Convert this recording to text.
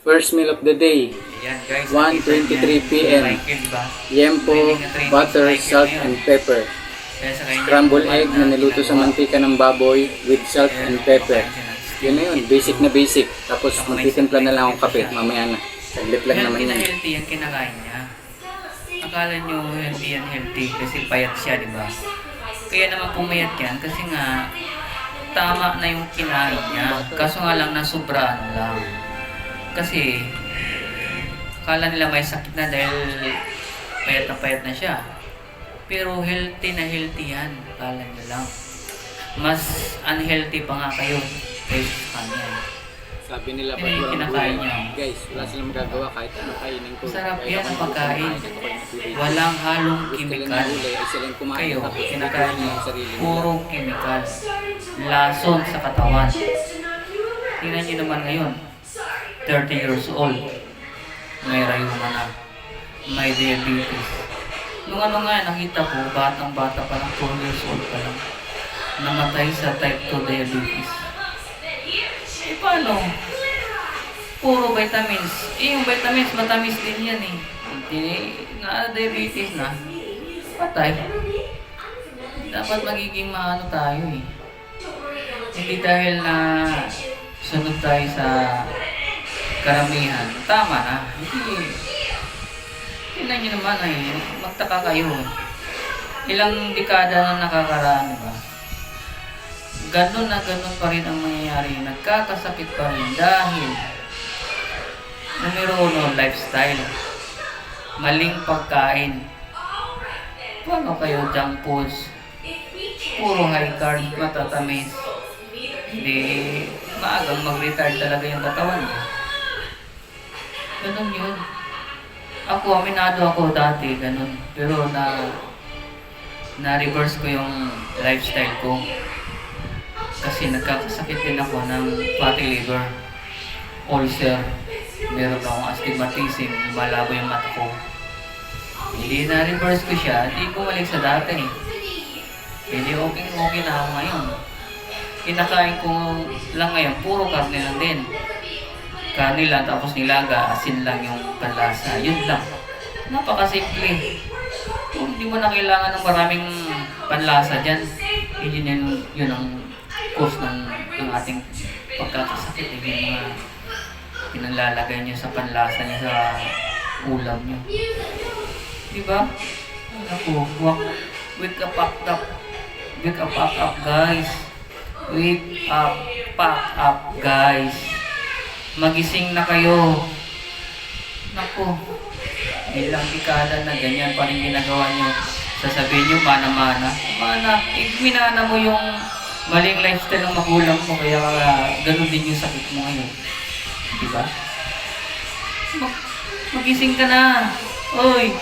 First meal of the day, Ayan guys, 1:23 p.m. Yempo, butter, salt, and pepper. Scrambled egg na niluto sa mantika ng baboy with salt and pepper. Yun na yun, basic na basic. Tapos magtitimpla na lang akong kape, mamaya na. Saglit lang naman Healthy na yan. healthy yan kinakain niya. Akala nyo healthy yan healthy kasi payat siya, di ba? Kaya naman pumayat yan kasi nga tama na yung kinain niya. Kaso nga lang nasubraan lang. Kasi akala nila may sakit na dahil payat na siya. Pero healthy na healthy yan. Akala nyo lang. Mas unhealthy pa nga kayo kaysa sa kanya. Sabi nila, Yun yung kinakain niya. guys, wala silang magagawa kahit ano kainin ko. Sarap yan ang pagkain. Walang halong chemical. Kayo, kinakain niyo, puro chemical. Lason sa katawan. Tingnan niyo naman ngayon, 30 years old. May rayuma na. May diabetes. Nung ano nga, nakita ko, batang-bata pa lang, 4 years old pa lang. Namatay sa type 2 diabetes. Eh paano? Puro vitamins. Eh yung vitamins, matamis din yan eh. Hindi, na diabetes na. Patay. Dapat magiging maano tayo eh. Hindi dahil na sunod tayo sa karamihan. Tama na. Hindi. Tingnan nyo naman eh. Magtaka kayo. Ilang dekada na nakakaraan, diba? Ganun na ganun pa rin ang mangyayari. Nagkakasakit pa rin dahil numero 1, lifestyle. Maling pagkain. Paano kayo junk foods? Puro high carb, matatamis. Hindi, maagang mag-retard talaga yung katawan niya. Ganun yun. Ako, aminado ako dati, ganun. Pero na-reverse ko yung lifestyle ko. Kasi nagkakasakit din ako ng fatty liver, ulcer, meron akong astigmatism, malabo yung mata ko. Hindi na-reverse ko siya, hindi bumalik sa dati. Hindi okay na ako ngayon. Kinakain ko lang ngayon, puro karne lang din. Karne lang, tapos nilaga, asin lang yung panlasa. Yun lang. Napakasimple. Kung hindi mo na kailangan ng maraming panlasa dyan, yun ang cause ng ating pagkakasakit. Yung mga pinalalagay nyo sa panlasa nyo sa ulam nyo. Diba? Ako, wake up, pack up. Wake up, pack up, guys. Wake up, pack up, guys. Magising na kayo. Naku, ilang dekada na ganyan pa rin ginagawa nyo. Sasabihin nyo, mana-mana. Mana, minana mo yung maling lifestyle ng magulang mo, kaya ganun din yung sakit mo ngayon. Diba? Magising ka na. Oy,